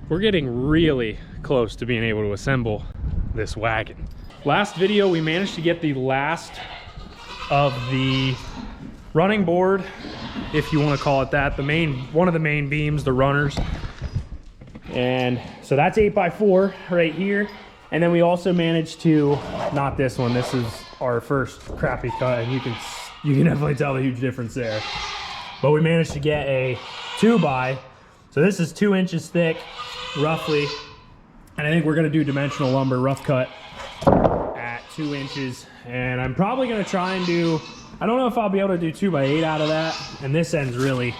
we're getting really close to being able to assemble this wagon. Last video, we managed to get the last of the running board, if you want to call it that, one of the main beams, the runners. And so that's 8x4 right here. And then we also managed to, not this one, this is our first crappy cut, and you can definitely tell the huge difference there. But we managed to get a 2x, so this is 2 inches thick, roughly. And I think we're gonna do dimensional lumber, rough cut at 2 inches. And I'm probably gonna try and do, I don't know if I'll be able to do 2x8 out of that. And this end's really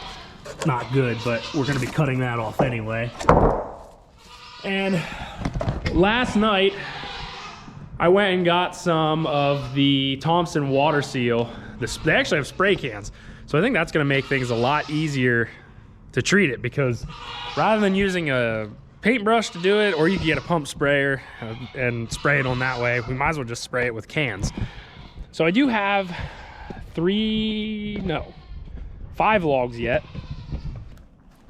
not good, but we're gonna be cutting that off anyway. And last night, I went and got some of the Thompson water seal. They actually have spray cans. So I think that's gonna make things a lot easier to treat it, because rather than using a paintbrush to do it, or you can get a pump sprayer and spray it on that way, we might as well just spray it with cans. So I do have 5 logs yet.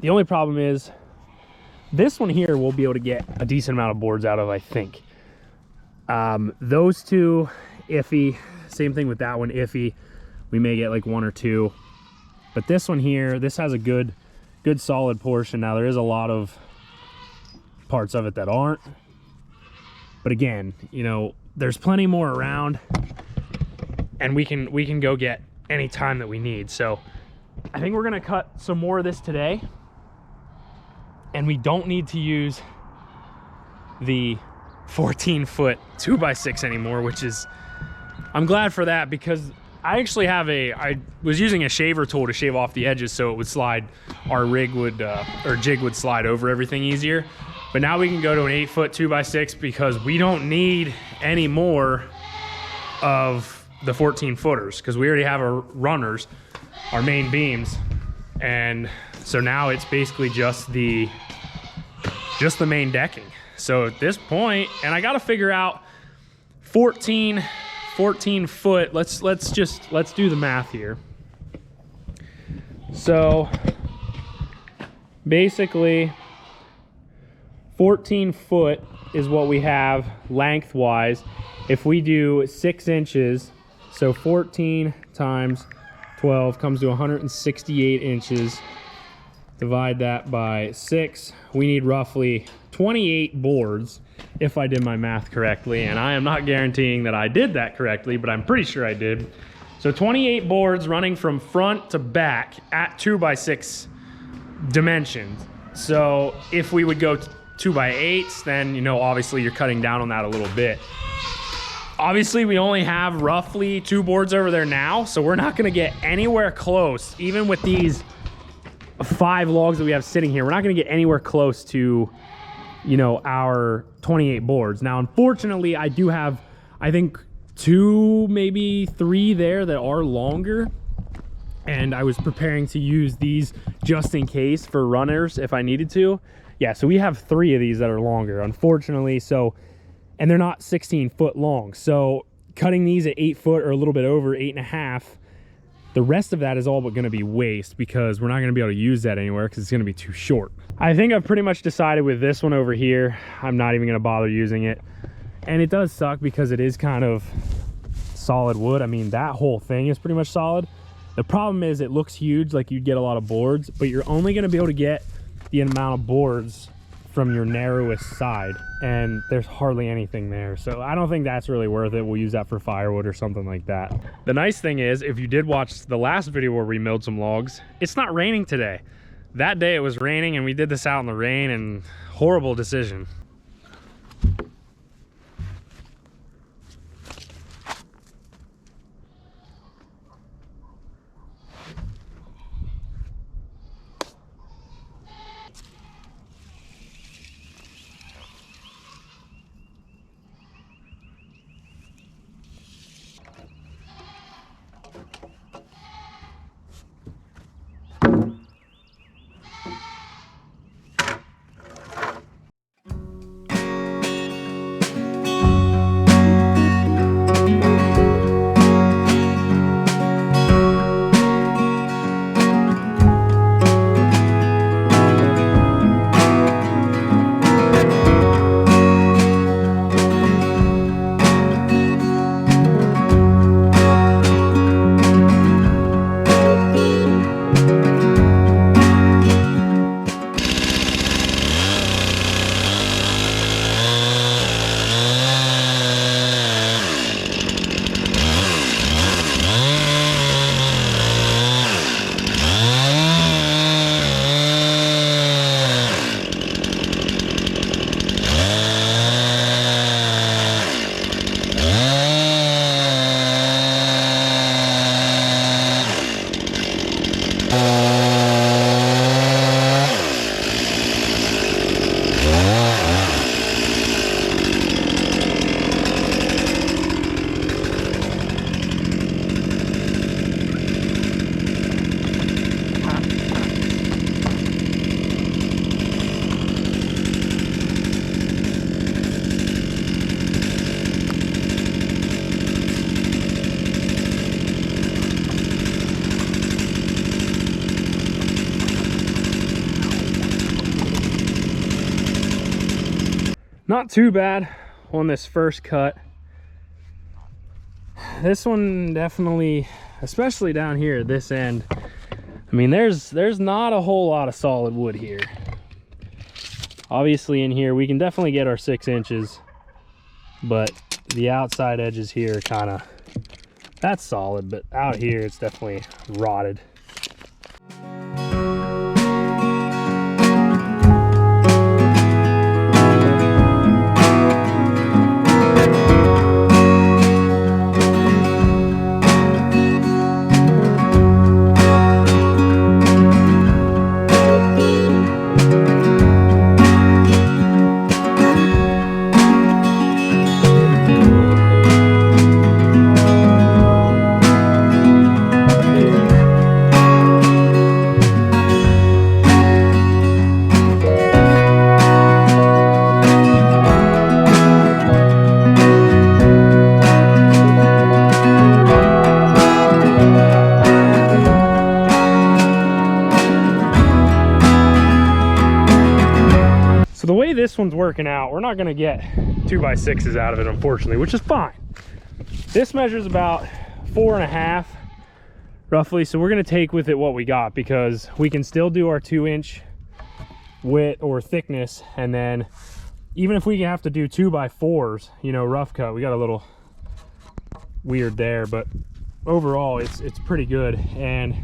The only problem is this one here we'll be able to get a decent amount of boards out of, I think. Those two, iffy. Same thing with that one, iffy. We may get like 1 or 2. But this one here, this has a good solid portion. Now there is a lot of parts of it that aren't. But again, you know, there's plenty more around, and we can go get any time that we need. So I think we're gonna cut some more of this today. And we don't need to use the 14-foot 2x6 anymore, which is, I'm glad for that, because I actually have I was using a shaver tool to shave off the edges so it would slide, our rig would, or jig would slide over everything easier. But now we can go to an 8-foot 2x6 because we don't need any more of the 14-footers, because we already have our runners, our main beams. And so now it's basically just the main decking. So at this point, and I got to figure out 14 foot. Let's do the math here. So basically 14 foot is what we have lengthwise. If we do 6 inches, so 14 times 12 comes to 168 inches. Divide that by 6. We need roughly 28 boards, if I did my math correctly. And I am not guaranteeing that I did that correctly, but I'm pretty sure I did. So 28 boards running from front to back at 2x6 dimensions. So if we would go 2x8s, then, you know, obviously you're cutting down on that a little bit. Obviously, we only have roughly 2 boards over there now, so we're not gonna get anywhere close, even with these 5 logs that we have sitting here. We're not gonna get anywhere close to, you know, our 28 boards. Now, unfortunately, I do have, I think, 2, maybe 3 there that are longer. And I was preparing to use these just in case for runners if I needed to. Yeah, so we have 3 of these that are longer, unfortunately. So, and they're not 16 foot long. So cutting these at 8 foot or a little bit over 8.5, the rest of that is all but gonna be waste, because we're not gonna be able to use that anywhere because it's gonna be too short. I think I've pretty much decided with this one over here, I'm not even gonna bother using it. And it does suck because it is kind of solid wood. I mean, that whole thing is pretty much solid. The problem is it looks huge, like you'd get a lot of boards, but you're only gonna be able to get the amount of boards from your narrowest side, and there's hardly anything there. So I don't think that's really worth it. We'll use that for firewood or something like that. The nice thing is, if you did watch the last video where we milled some logs, it's not raining today. That day it was raining, and we did this out in the rain, and horrible decision. Not too bad on this first cut. This one definitely, especially down here at this end, I mean, there's not a whole lot of solid wood here. Obviously in here we can definitely get our 6 inches, but the outside edges here are kind of, that's solid, but out here it's definitely rotted. The way this one's working out, we're not going to get 2x6s out of it, unfortunately, which is fine. This measures about 4.5 roughly, so we're going to take with it what we got, because we can still do our 2-inch width or thickness, and then even if we have to do 2x4s, you know, rough cut, we got a little weird there, but overall it's pretty good, and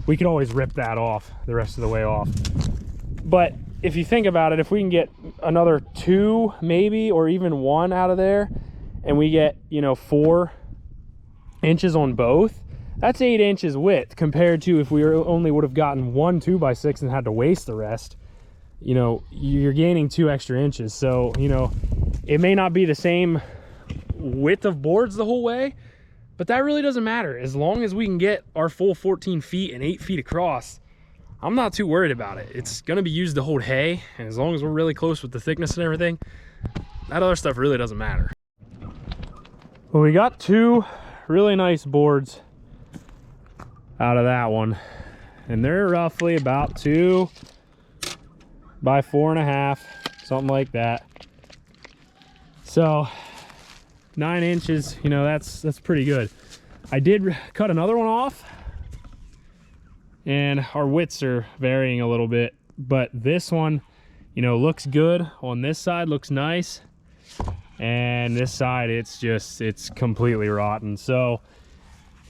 we could always rip that off the rest of the way off. But if you think about it, if we can get another 2 maybe, or even 1 out of there, and we get, you know, 4 inches on both, that's 8 inches width, compared to if we only would have gotten 1 2x6 and had to waste the rest. You know, you're gaining 2 extra inches. So, you know, it may not be the same width of boards the whole way, but that really doesn't matter. As long as we can get our full 14 feet and 8 feet across, I'm not too worried about it. It's gonna be used to hold hay, and as long as we're really close with the thickness and everything, that other stuff really doesn't matter. Well, we got 2 really nice boards out of that one, and they're roughly about 2 by 4.5, something like that. So 9 inches, you know, that's pretty good. I did cut another one off, and our widths are varying a little bit, but this one, you know, looks good on this side, looks nice, and this side it's completely rotten. So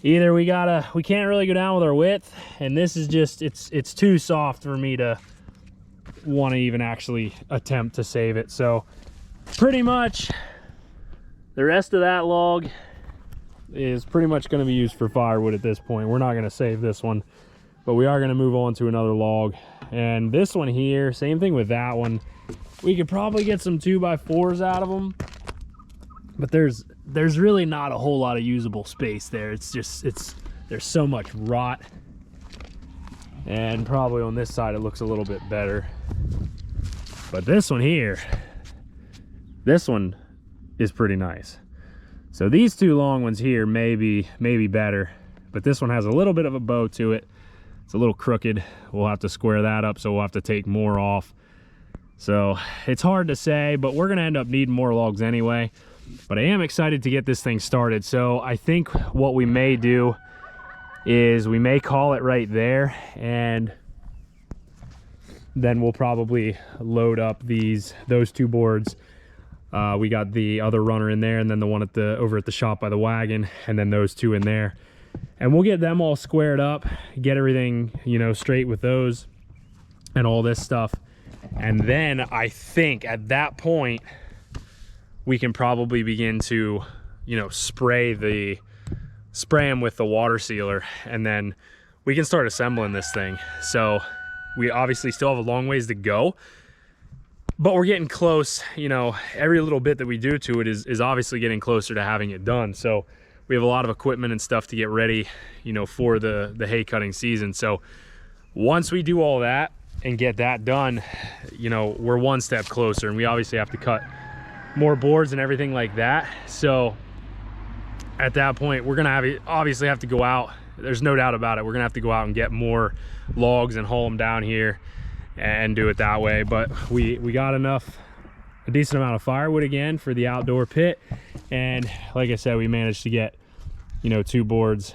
either we can't really go down with our width, and this is just it's too soft for me to want to even actually attempt to save it. So pretty much the rest of that log is pretty much going to be used for firewood at this point. We're not going to save this one, but we are going to move on to another log. And this one here, same thing with that one. We could probably get some 2x4s out of them, but there's really not a whole lot of usable space there. It's just there's so much rot, and probably on this side it looks a little bit better. But this one here, this one is pretty nice. So these 2 long ones here may be better, but this one has a little bit of a bow to it. It's a little crooked. We'll have to square that up, so we'll have to take more off. So it's hard to say, but we're gonna end up needing more logs anyway. But I am excited to get this thing started. So I think what we may do is we may call it right there, and then we'll probably load up those 2 boards. We got the other runner in there, and then the one over at the shop by the wagon, and then those 2 in there. And we'll get them all squared up, get everything, you know, straight with those and all this stuff. And then I think at that point we can probably begin to, you know, spray them with the water sealer, and then we can start assembling this thing. So we obviously still have a long ways to go, but we're getting close. You know, every little bit that we do to it is obviously getting closer to having it done. So we have a lot of equipment and stuff to get ready, you know, for the hay cutting season. So once we do all that and get that done, you know, we're one step closer, and we obviously have to cut more boards and everything like that. So at that point, we're gonna obviously have to go out. There's no doubt about it. We're gonna have to go out and get more logs and haul them down here and do it that way. But we got enough a decent amount of firewood again for the outdoor pit. And like I said, we managed to get, you know, 2 boards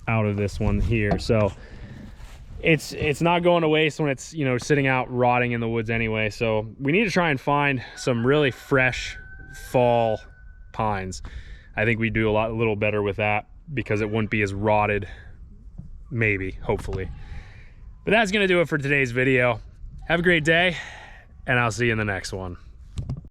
out of this one here. So it's not going to waste when it's, you know, sitting out rotting in the woods anyway. So we need to try and find some really fresh fall pines. I think we do a little better with that because it wouldn't be as rotted, maybe, hopefully. But that's gonna do it for today's video. Have a great day, and I'll see you in the next one.